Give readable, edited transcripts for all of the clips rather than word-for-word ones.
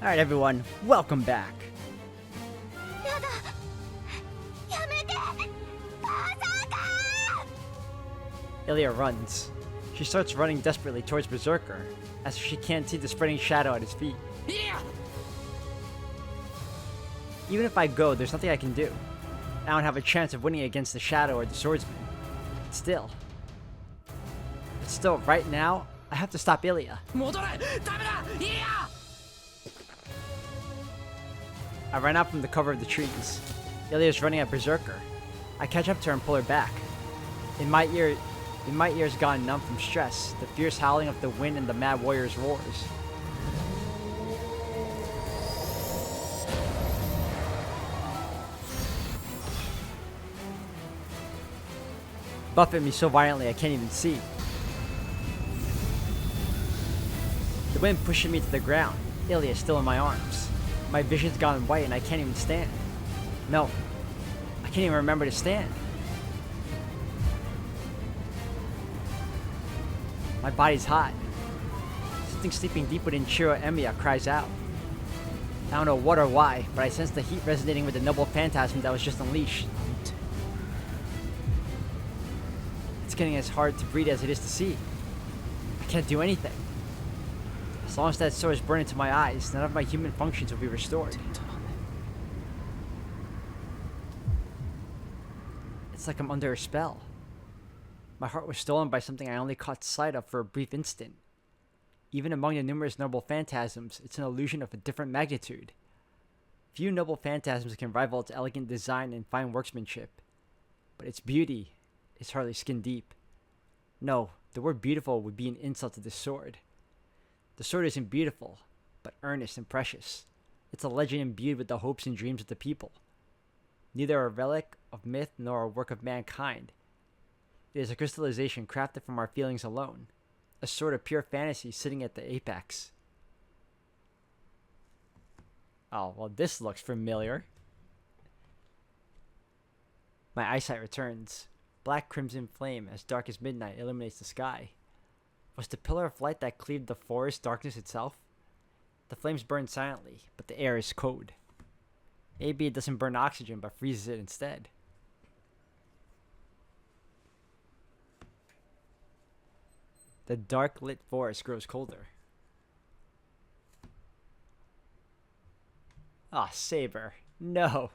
Alright everyone, welcome back. Ilya runs. She starts running desperately towards Berserker, as if she can't see the spreading shadow at his feet. Even if I go, there's nothing I can do. I don't have a chance of winning against the Shadow or the Swordsman. But still, right now, I have to stop Ilya. I run out from the cover of the trees. Ilya's running at Berserker. I catch up to her and pull her back. In my ears gone numb from stress, the fierce howling of the wind and the mad warrior's roars. Buffet me so violently I can't even see. The wind pushes me to the ground. Ilya is still in my arms. My vision's gone white and I can't even stand. No, I can't even remember to stand. My body's hot. Something sleeping deep within Shiro Emiya cries out. I don't know what or why, but I sense the heat resonating with the noble phantasm that was just unleashed. It's getting as hard to breathe as it is to see. I can't do anything. As long as that sword is burning to my eyes, none of my human functions will be restored. It's like I'm under a spell. My heart was stolen by something I only caught sight of for a brief instant. Even among the numerous noble phantasms, it's an illusion of a different magnitude. Few noble phantasms can rival its elegant design and fine workmanship, but its beauty is hardly skin deep. No, the word beautiful would be an insult to this sword. The sword isn't beautiful, but earnest and precious. It's a legend imbued with the hopes and dreams of the people. Neither a relic of myth nor a work of mankind. It is a crystallization crafted from our feelings alone, a sword of pure fantasy sitting at the apex. Oh, well, this looks familiar. My eyesight returns. Black crimson flame as dark as midnight illuminates the sky. Was the pillar of light that cleaved the forest darkness itself? The flames burn silently, but the air is cold. Maybe it doesn't burn oxygen, but freezes it instead. The dark lit forest grows colder. Ah, Saber. No.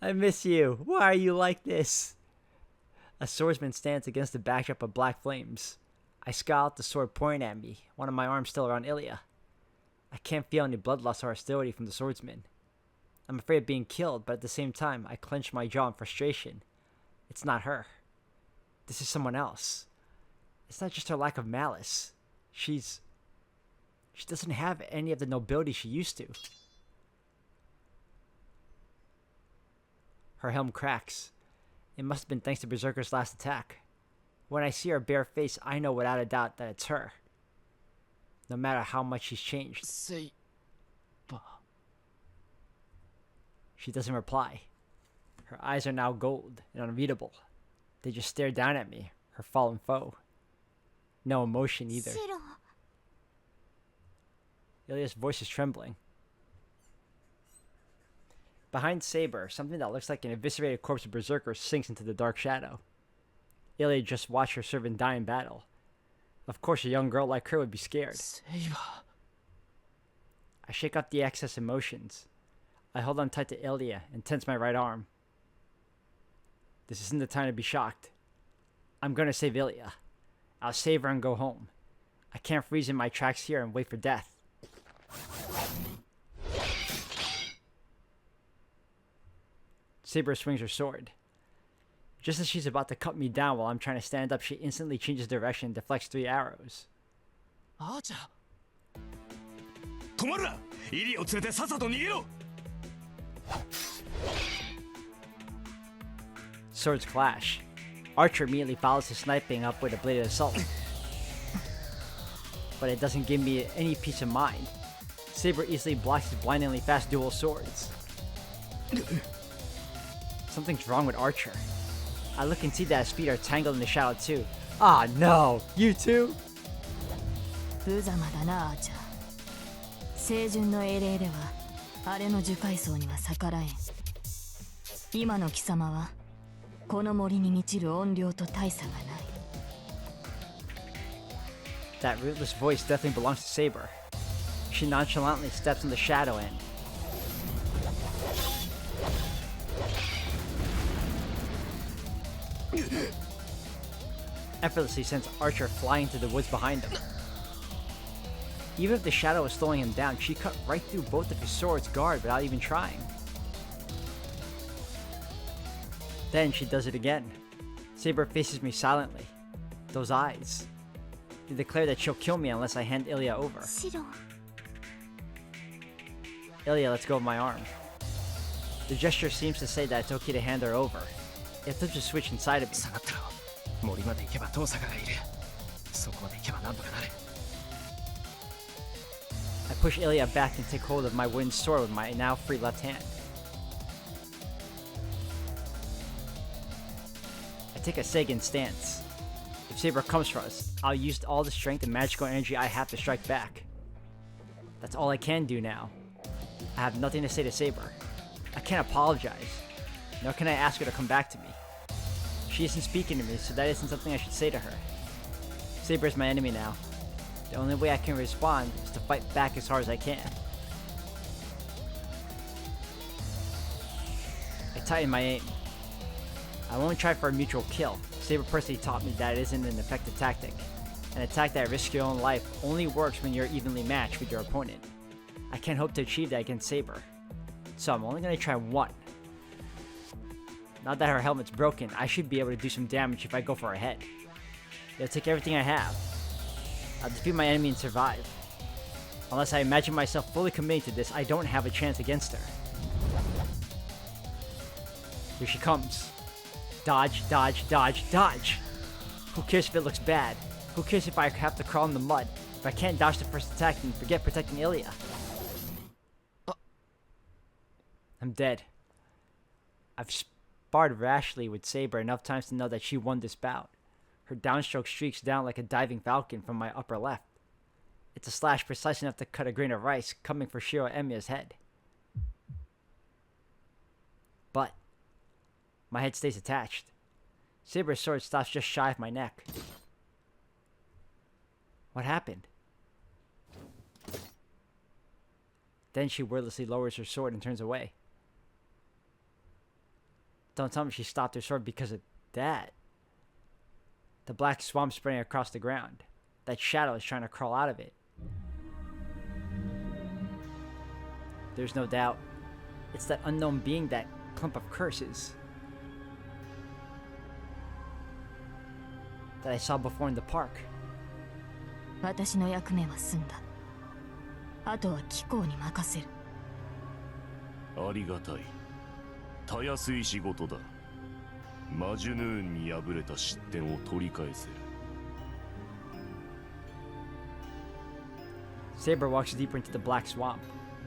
I miss you. Why are you like this? A swordsman stands against the backdrop of black flames. I scowl at the sword pointing at me, one of my arms still around Ilya. I can't feel any bloodlust or hostility from the swordsman. I'm afraid of being killed, but at the same time, I clench my jaw in frustration. It's not her. This is someone else. It's not just her lack of malice. She doesn't have any of the nobility she used to. Her helm cracks. It must have been thanks to Berserker's last attack. When I see her bare face, I know without a doubt that it's her. No matter how much she's changed. She doesn't reply. Her eyes are now gold and unreadable. They just stare down at me, her fallen foe. No emotion either. Ilya's voice is trembling. Behind Saber, something that looks like an eviscerated corpse of Berserker sinks into the dark shadow. Ilya just watched her servant die in battle. Of course, a young girl like her would be scared. Saber. I shake off the excess emotions. I hold on tight to Ilya and tense my right arm. This isn't the time to be shocked. I'm gonna save Ilya. I'll save her and go home. I can't freeze in my tracks here and wait for death. Saber swings her sword. Just as she's about to cut me down while I'm trying to stand up, she instantly changes direction and deflects 3 arrows. Archer. Swords clash. Archer immediately follows his sniping up with a bladed assault. But it doesn't give me any peace of mind. Saber easily blocks his blindingly fast dual swords. Something's wrong with Archer. I look and see that his feet are tangled in the shadow too. Ah no! You too? 無様だなアーチャー清純の英霊ではあれの樹海藻には逆らえん。今の貴様はこの森に満ちる怨霊と大差がない。 That rootless voice definitely belongs to Saber. She nonchalantly steps in the shadow and effortlessly sends Archer flying to the woods behind him. Even if the shadow was slowing him down, she cut right through both of his sword's guard without even trying. Then she does it again. Saber faces me silently. Those eyes. They declare that she'll kill me unless I hand Ilya over. Ilya lets go of my arm. The gesture seems to say that it's okay to hand her over. It flips a switch inside of me. I push Ilya back and take hold of my wooden sword with my now free left hand. I take a Sagan stance. If Saber comes for us, I'll use all the strength and magical energy I have to strike back. That's all I can do now. I have nothing to say to Saber. I can't apologize, nor can I ask her to come back to me. She isn't speaking to me, so that isn't something I should say to her. Saber is my enemy now. The only way I can respond is to fight back as hard as I can. I tighten my aim. I won't try for a mutual kill. Saber personally taught me that it isn't an effective tactic. An attack that risks your own life only works when you're evenly matched with your opponent. I can't hope to achieve that against Saber, so I'm only going to try one. Now that her helmet's broken, I should be able to do some damage if I go for her head. It'll take everything I have. I'll defeat my enemy and survive. Unless I imagine myself fully committing to this, I don't have a chance against her. Here she comes. Dodge, dodge, dodge, dodge! Who cares if it looks bad? Who cares if I have to crawl in the mud? If I can't dodge the first attack and forget protecting Ilya? I'm dead. I've sparred rashly with Saber enough times to know that she won this bout. Her downstroke streaks down like a diving falcon from my upper left. It's a slash precise enough to cut a grain of rice coming for Shiro Emiya's head. But my head stays attached. Saber's sword stops just shy of my neck. What happened? Then she wordlessly lowers her sword and turns away. Don't tell me she stopped her sword because of that. The black swamp spreading across the ground. That shadow is trying to crawl out of it. There's no doubt. It's that unknown being, that clump of curses that I saw before in the park. 私の役目は済んだ。あとは貴公に任せる。ありがたい。たやすい仕事だ。マジュヌーンに敗れた失点を取り返せる。Saber walks deeper into the black swamp,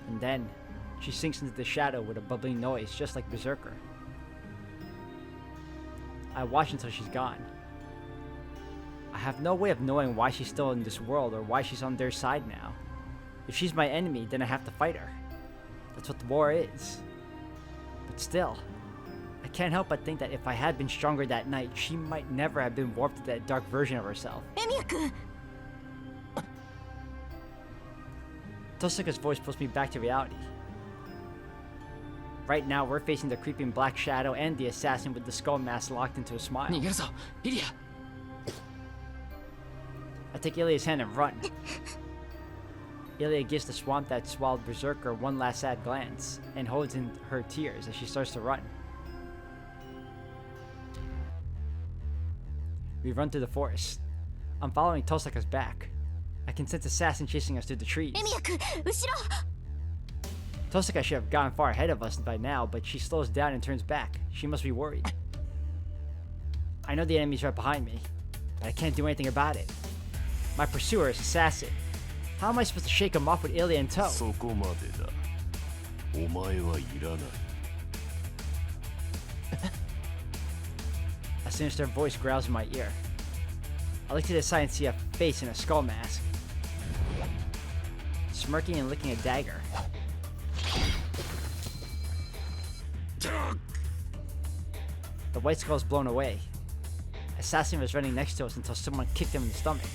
and then she sinks into the shadow with a bubbling noise, just like Berserker. I watch until she's gone. I have no way of knowing why she's still in this world or why she's on their side now. If she's my enemy, then I have to fight her. That's what the war is. But still, I can't help but think that if I had been stronger that night, she might never have been warped to that dark version of herself. Emiya-kun! Tosaka's voice pulls me back to reality. Right now, we're facing the creeping black shadow and the assassin with the skull mask locked into a smile. 逃げるぞ、イリア。I take Ilya's hand and run. Ilya gives the swamp that swallowed Berserker one last sad glance and holds in her tears as she starts to run. We run through the forest. I'm following Tosaka's back. I can sense assassin chasing us through the trees. Emiya-kun, 後ろ! Tosaka should have gotten far ahead of us by now, but she slows down and turns back. She must be worried. I know the enemy's right behind me, but I can't do anything about it. My pursuer is assassin. How am I supposed to shake him off with Ilya in tow? そこまでだ。お前はいらない。A sinister voice growls in my ear. I look to the side and see a face in a skull mask. smirking and licking a dagger. The white skull is blown away. Assassin was running next to us until someone kicked him in the stomach.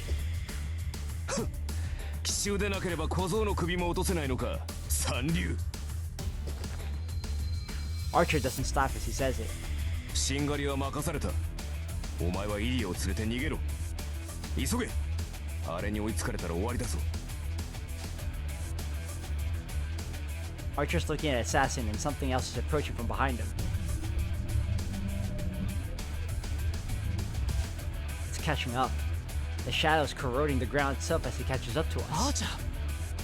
奇襲でなければ小僧の首も落とせないのか三流 Archer doesn't stop as he says it. しんがりは任されたお前はイリアを連れて逃げろ急げあれに追いつかれたら終わりだぞ Archer's looking at Assassin and something else is approaching from behind him. It's catching up. The shadow is corroding the ground itself as he catches up to us.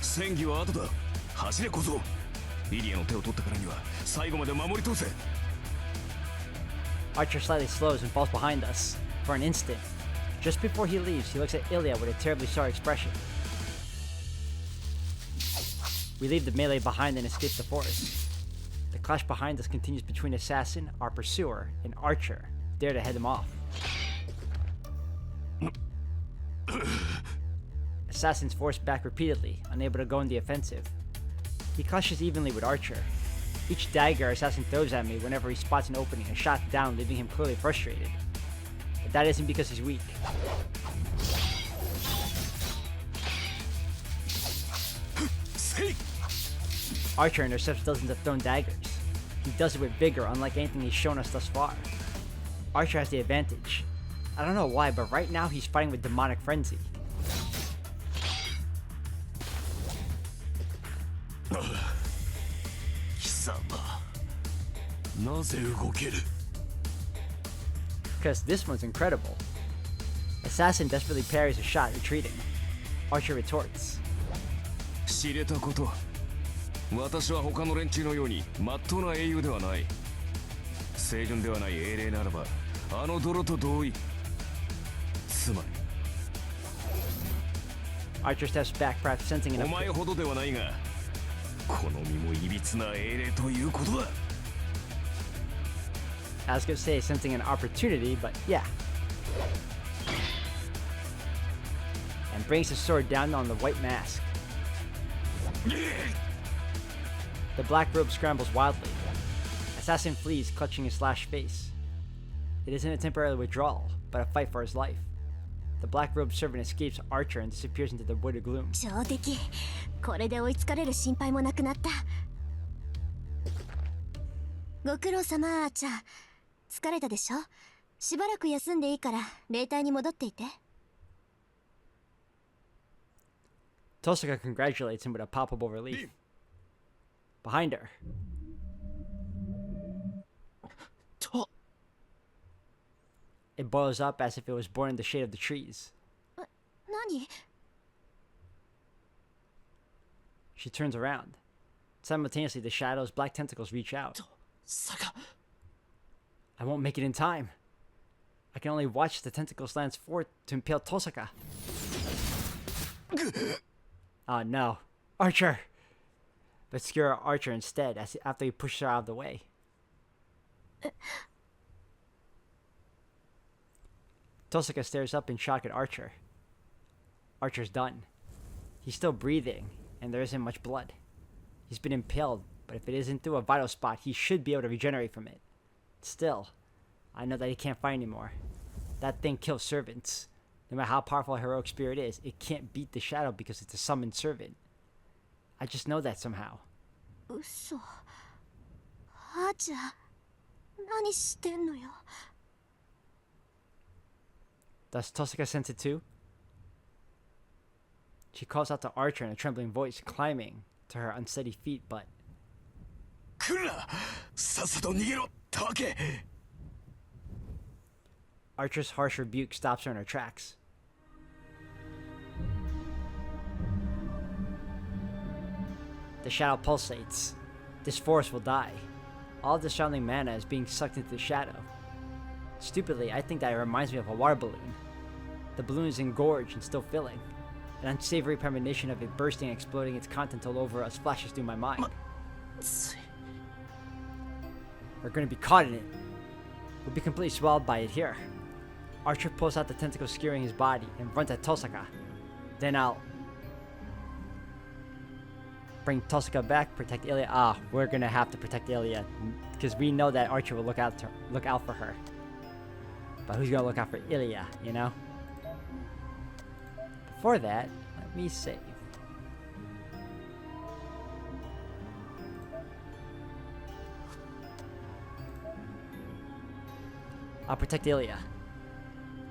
戦技は後だ走れ小僧イリアの手を取ったからには最後まで守り通せ Archer slightly slows and falls behind us. For an instant. Just before he leaves, he looks at Ilya with a terribly sorry expression. We leave the melee behind and escape the forest. The clash behind us continues between Assassin, our pursuer, and Archer, there to head him off. Assassin's forced back repeatedly, unable to go on the offensive. He clashes evenly with Archer. Each dagger Assassin throws at me whenever he spots an opening is shot down, leaving him clearly frustrated. But that isn't because he's weak. Archer intercepts dozens of thrown daggers. He does it with vigor, unlike anything he's shown us thus far. Archer has the advantage. I don't know why, but right now he's fighting with demonic frenzy. Because this one's incredible. Assassin desperately parries a shot, retreating. Archer retorts. 知れたこと私は他の連中のように真っ当な英雄ではない清純ではない英霊ならばあの泥と同意つまり Archer steps back, perhaps sensing an お前ほどではないがこの身もいびつな英霊ということだ I was gonna say sensing an opportunity, but yeah. And brings his sword down on the white mask. The black robe scrambles wildly. Assassin flees, clutching his slashed face. It isn't a temporary withdrawal, but a fight for his life. The black robed servant escapes Archer and disappears into the wooded gloom. 上出来これで追いつかれる心配もなくなったご苦労様アーチャー疲れたでしょしばらく休んでいいから霊体に戻っていて Tosaka congratulates him with a palpable relief. Behind her. It boils up as if it was born in the shade of the trees. 何 She turns around. Simultaneously, the shadow's black tentacles reach out. I won't make it in time. I can only watch as the tentacles lance forth to impale Tosaka. Oh no. Archer! But skewer Archer instead after he pushes her out of the way. Tosaka stares up in shock at Archer. Archer's done. He's still breathing, and there isn't much blood. He's been impaled, but if it isn't through a vital spot, he should be able to regenerate from it. Still, I know that he can't fight anymore. That thing kills servants. No matter how powerful a heroic spirit is, it can't beat the shadow because it's a summoned servant. I just know that somehow. 嘘アーチャー何してんのよ Does Tosaka sense it too? She calls out to Archer in a trembling voice, climbing to her unsteady feet, but... 来るなさっさと逃げろタケ Archer's harsh rebuke stops her in her tracks. The shadow pulsates. This forest will die. All of the surrounding mana is being sucked into the shadow. Stupidly, I think that it reminds me of a water balloon. The balloon is engorged and still filling. An unsavory premonition of it bursting and exploding its contents all over us flashes through my mind. We're gonna be caught in it. We'll be completely swallowed by it here. Archer pulls out the tentacle skewering his body and runs at Tosaka. Then I'll... Bring Tosaka back, protect Ilya. Ah, we're gonna have to protect Ilya. Because we know that Archer will look out for her. But who's gonna look out for Ilya, you know? Before that, let me save. I'll protect Ilya.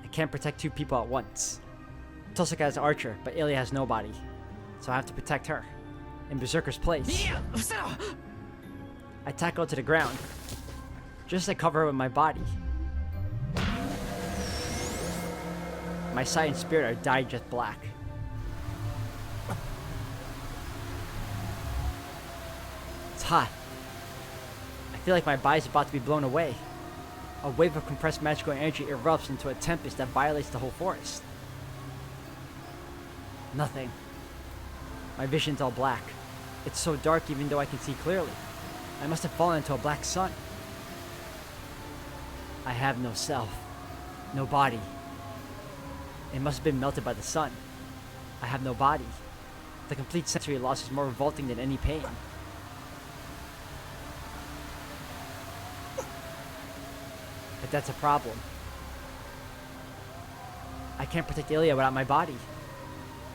I can't protect two people at once. Tosaka has Archer, but Ilya has nobody. So I have to protect her. In Berserker's place. I tackle her to the ground. Just as I cover her with my body. My sight and spirit are dyed jet black. It's hot. I feel like my body's about to be blown away. A wave of compressed magical energy erupts into a tempest that violates the whole forest. Nothing. My vision's all black. It's so dark even though I can see clearly. I must have fallen into a black sun. I have no self. No body. It must have been melted by the sun. I have no body. The complete sensory loss is more revolting than any pain. But that's a problem. I can't protect Ilya without my body.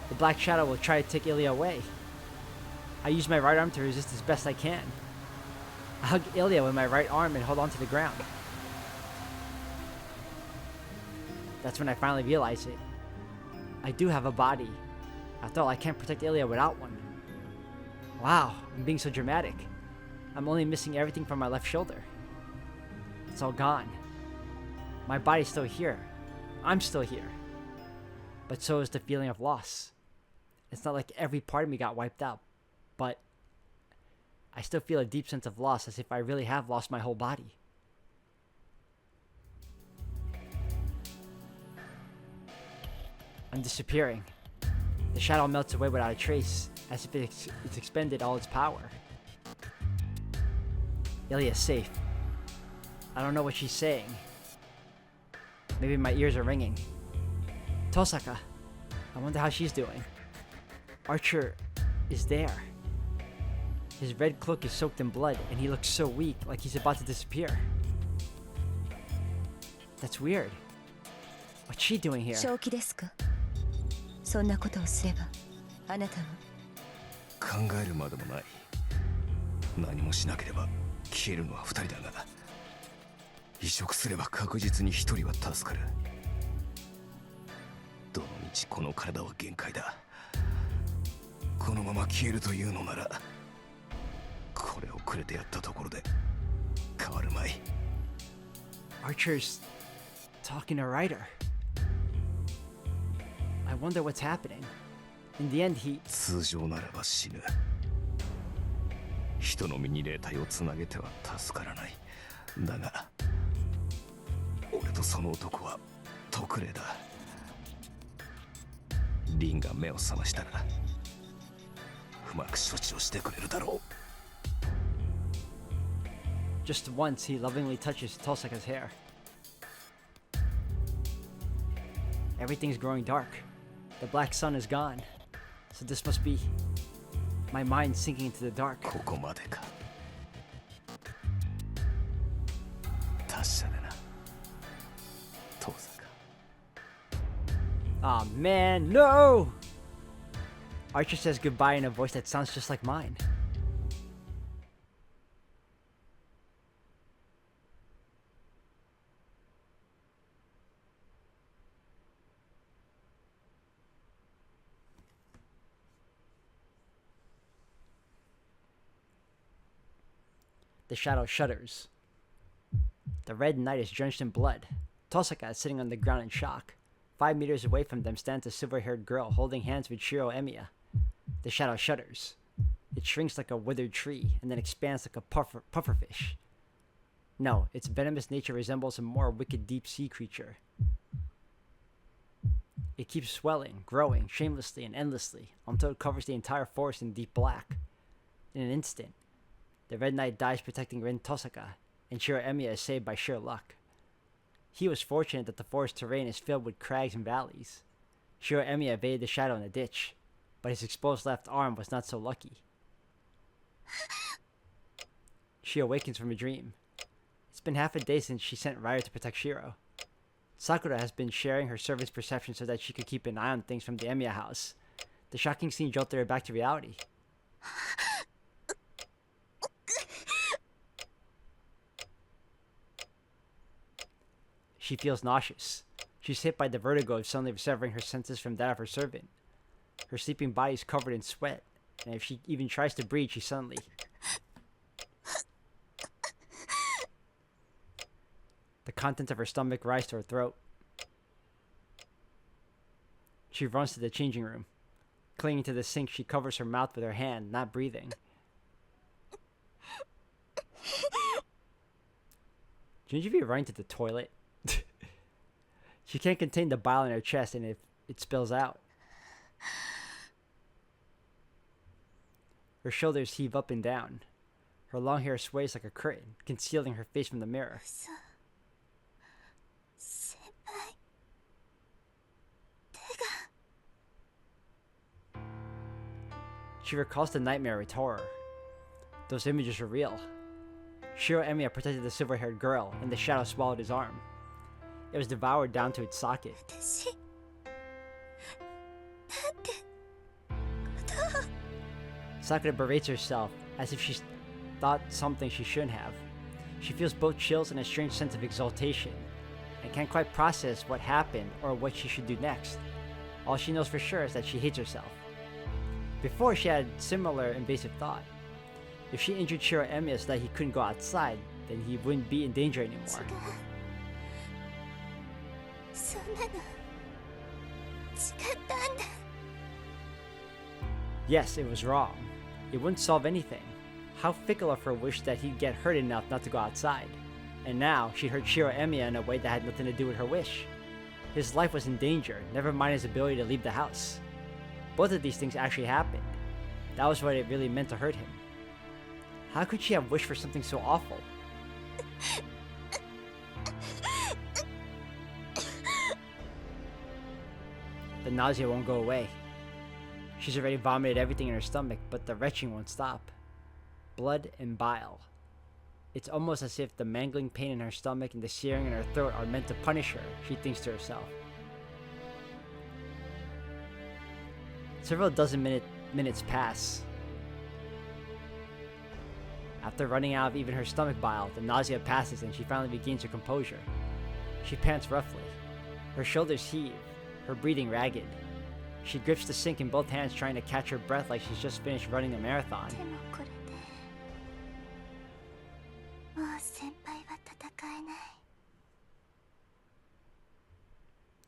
The Black Shadow will try to take Ilya away. I use my right arm to resist as best I can. I hug Ilya with my right arm and hold on to the ground. That's when I finally realize it. I do have a body. After all, I can't protect Ilya without one. Wow, I'm being so dramatic. I'm only missing everything from my left shoulder. It's all gone. My body's still here. I'm still here. But so is the feeling of loss. It's not like every part of me got wiped out, but I still feel a deep sense of loss, as if I really have lost my whole body. I'm disappearing. The shadow melts away without a trace, as if it's expended all its power. Ilya's safe. I don't know what she's saying. Maybe my ears are ringing. Tosaka. I wonder how she's doing. Archer is there. His red cloak is soaked in blood, and he looks so weak, like he's about to disappear. That's weird. What's she doing here? 正気ですか？そんなことをすればあなたは考えるまでもない。何もしなければ消えるのは2人だが、移植すれば確実に1人は助かる。どのみちこの体は限界だ。このまま消えるというのなら、これをくれてやったところで変わるまい。 Archer's talking to Ryder. I wonder what's happening. In the end, he... 通常ならば死ぬ。人の身に霊体をつなげては助からない。だが、俺とその男は特例だ。リンが目を覚ましたら、うまく処置をしてくれるだろう。Just once, he lovingly touches Tosaka's hair. Everything's growing dark. The black sun is gone. So this must be my mind sinking into the dark. ここまでか。達者だな。遠坂。Aw, man, no! Archer says goodbye in a voice that sounds just like mine. The shadow shudders. The red night is drenched in blood. Tosaka is sitting on the ground in shock. 5 meters away from them stands a silver-haired girl holding hands with Shiro Emiya. The shadow shudders. It shrinks like a withered tree and then expands like a pufferfish. No, its venomous nature resembles a more wicked deep-sea creature. It keeps swelling, growing, shamelessly and endlessly, until it covers the entire forest in deep black. In an instant, the Red Knight dies protecting Rin Tosaka, and Shiro Emiya is saved by sheer luck. He was fortunate that the forest terrain is filled with crags and valleys. Shiro Emiya evaded the shadow in a ditch, but his exposed left arm was not so lucky. She awakens from a dream. It's been half a day since she sent Ryder to protect Shiro. Sakura has been sharing her servant's perception so that she could keep an eye on things from the Emiya house. The shocking scene jolted her back to reality. She feels nauseous. She's hit by the vertigo of suddenly severing her senses from that of her servant. Her sleeping body is covered in sweat, and if she even tries to breathe, she suddenly... The contents of her stomach rise to her throat. She runs to the changing room. Clinging to the sink, she covers her mouth with her hand, not breathing. Shouldn't you be running to the toilet? She can't contain the bile in her chest, and if it spills out. Her shoulders heave up and down. Her long hair sways like a curtain, concealing her face from the mirror. She recalls the nightmare with horror. Those images are real. Shiro Emiya protected the silver-haired girl, and the shadow swallowed his arm. It was devoured down to its socket. Sakura berates herself as if she thought something she shouldn't have. She feels both chills and a strange sense of exultation, and can't quite process what happened or what she should do next. All she knows for sure is that she hates herself. Before, she had similar invasive thought. If she injured Shiro Emiya so that he couldn't go outside, then he wouldn't be in danger anymore. Yes, it was wrong. It wouldn't solve anything. How fickle of her wish that he'd get hurt enough not to go outside. And now, she'd hurt Shiro Emiya in a way that had nothing to do with her wish. His life was in danger, never mind his ability to leave the house. Both of these things actually happened. That was what it really meant to hurt him. How could she have wished for something so awful? The nausea won't go away. She's already vomited everything in her stomach, but the retching won't stop. Blood and bile. It's almost as if the mangling pain in her stomach and the searing in her throat are meant to punish her, she thinks to herself. Several dozen minutes pass. After running out of even her stomach bile, the nausea passes and she finally regains her composure. She pants roughly. Her shoulders heave, her breathing ragged. She grips the sink in both hands, trying to catch her breath like she's just finished running a marathon.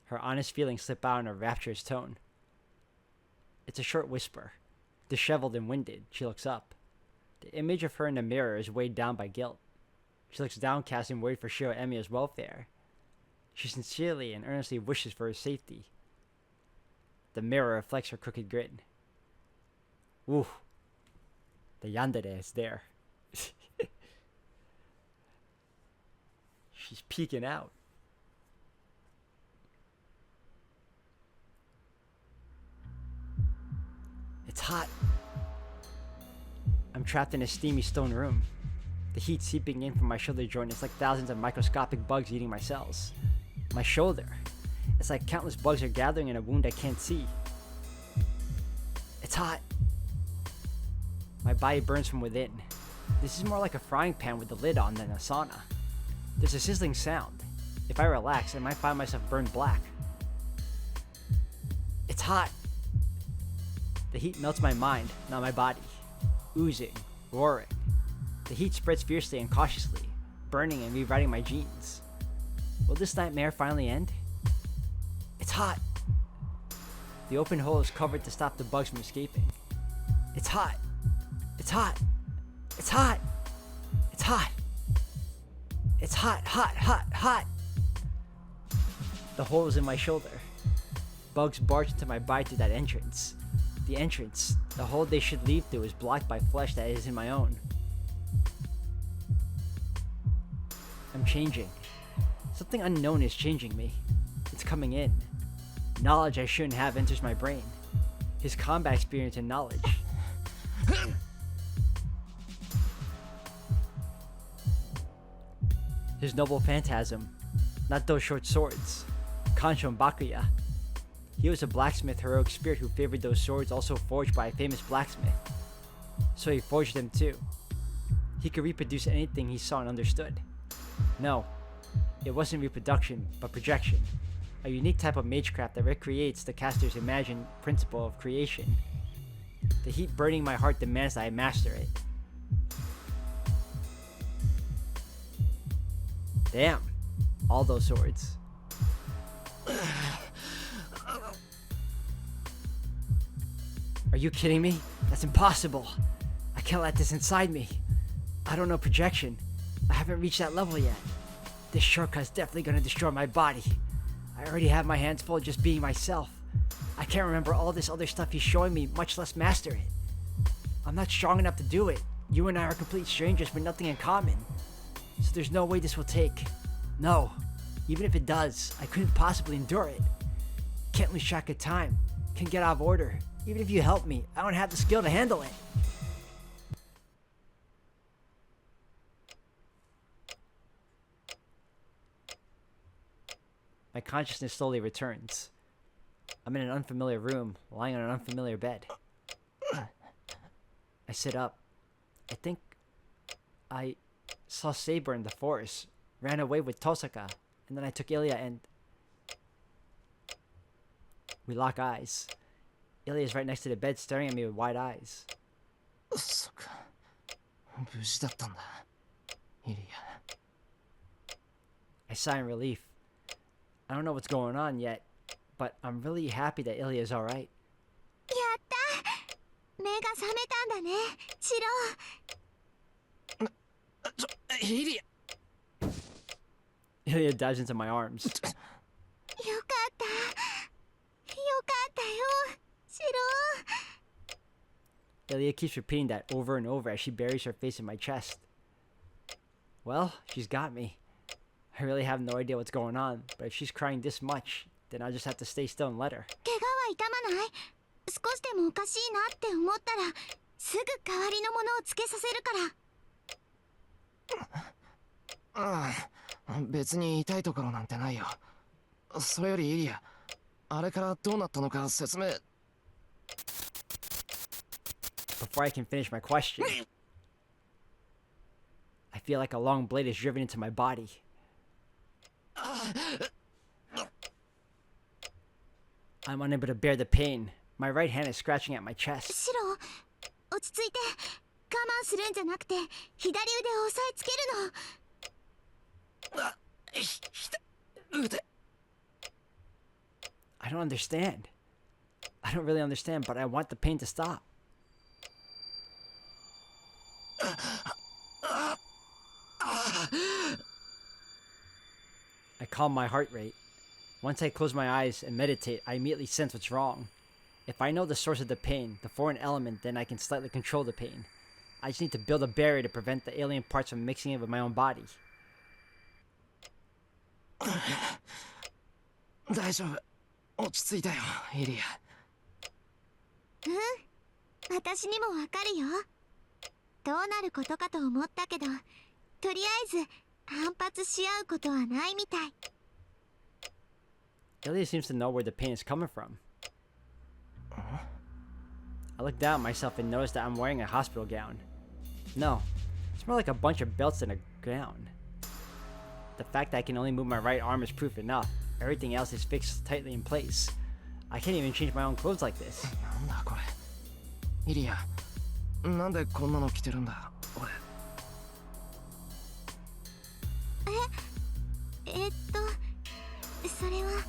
Her honest feelings slip out in a rapturous tone. It's a short whisper. Disheveled and winded, she looks up. The image of her in the mirror is weighed down by guilt. She looks downcast and worried for Shiro Emiya's welfare. She sincerely and earnestly wishes for his safety. The mirror reflects her crooked grin. Ooh, the yandere is there. She's peeking out. It's hot. I'm trapped in a steamy stone room. The heat seeping in from my shoulder joint is like thousands of microscopic bugs eating my cells. My shoulder. It's like countless bugs are gathering in a wound I can't see. It's hot. My body burns from within. This is more like a frying pan with the lid on than a sauna. There's a sizzling sound. If I relax, I might find myself burned black. It's hot. The heat melts my mind, not my body. Oozing, roaring. The heat spreads fiercely and cautiously, burning and rewriting my genes. Will this nightmare finally end? It's hot. The open hole is covered to stop the bugs from escaping. It's hot. It's hot. It's hot. It's hot. It's hot, hot, hot, hot. The hole is in my shoulder. Bugs barge into my body through that entrance. The entrance, the hole they should leave through, is blocked by flesh that isn't my own. I'm changing. Something unknown is changing me. It's coming in. Knowledge I shouldn't have enters my brain. His combat experience and knowledge. His noble phantasm, not those short swords. Kanshon Bakuya. He was a blacksmith heroic spirit who favored those swords also forged by a famous blacksmith. So he forged them too. He could reproduce anything he saw and understood. No, it wasn't reproduction, but projection. A unique type of magecraft that recreates the caster's imagined principle of creation. The heat burning my heart demands that I master it. Damn, all those swords. Are you kidding me? That's impossible. I can't let this inside me. I don't know projection. I haven't reached that level yet. This shortcut's definitely gonna destroy my body. I already have my hands full just being myself. I can't remember all this other stuff he's showing me, much less master it. I'm not strong enough to do it. You and I are complete strangers with nothing in common. So there's no way this will take. No. Even if it does, I couldn't possibly endure it. Can't lose track of time. Can't get out of order. Even if you help me, I don't have the skill to handle it. My consciousness slowly returns. I'm in an unfamiliar room, lying on an unfamiliar bed. I sit up. I think I saw Saber in the forest, ran away with Tosaka, and then I took Ilya and... We lock eyes. Ilya's right next to the bed, staring at me with wide eyes. そっか。無事だったんだ。イリア。I sigh in relief. I don't know what's going on yet, but I'm really happy that Ilya's alright. やった目が覚めたんだねシロイリア。Ilya dives into my arms. よかったよシロ Ilya keeps repeating that over and over as she buries her face in my chest. Well, she's got me. I really have no idea what's going on, but if she's crying this much, then I'll just have to stay still and let her. 怪我は痛まない少しでもおかしいなって思ったらすぐ代わりのものをつけさせるからああ、別に痛いところなんてないよ。それよりイリア、あれからどうなったのか説明。Before I can finish my question, I feel like a long blade is driven into my body. I'm unable to bear the pain. My right hand is scratching at my chest. シロ落ち着いて我慢するんじゃなくて左腕を押さえつけるの I don't understand. I don't really understand, but I want the pain to stop. I calm my heart rate. Once I close my eyes and meditate, I immediately sense what's wrong. If I know the source of the pain, the foreign element, then I can slightly control the pain. I just need to build a barrier to prevent the alien parts from mixing in with my own body. 大丈夫。落ち着いたよ、イリア。うん私にもわかるよどうなることかと思ったけどとりあえず反発し合うことはないみたい Ilya seems to know where the pain is coming from. I look down at myself and notice that I'm wearing a hospital gown. No, it's more like a bunch of belts than a gown. The fact that I can only move my right arm is proof enough. Everything else is fixed tightly in place. I can't even change my own clothes like this. なんだこれ。イリア、なんでこんなの着てるんだ、俺。それは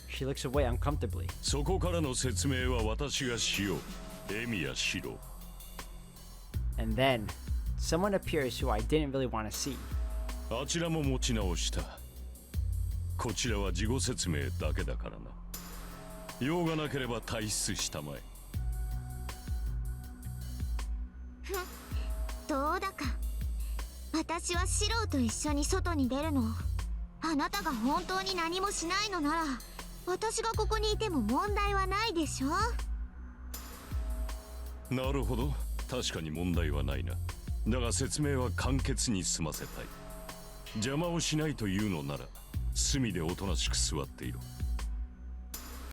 She looks away uncomfortably. そこからの説明は私がしよう。エミヤシロ。And then, someone appears who I didn't really want to see. あちらも持ち直した。こちらは事後説明だけだからな。用がなければ退出したまえ。どうだか私はシロと一緒に外に出るのあなたが本当に何もしないのなら私がここにいても問題はないでしょなるほど、確かに問題はないな。だが説明は簡潔に済ませたい。邪魔をしないというのなら隅でおとなしく座っていろ。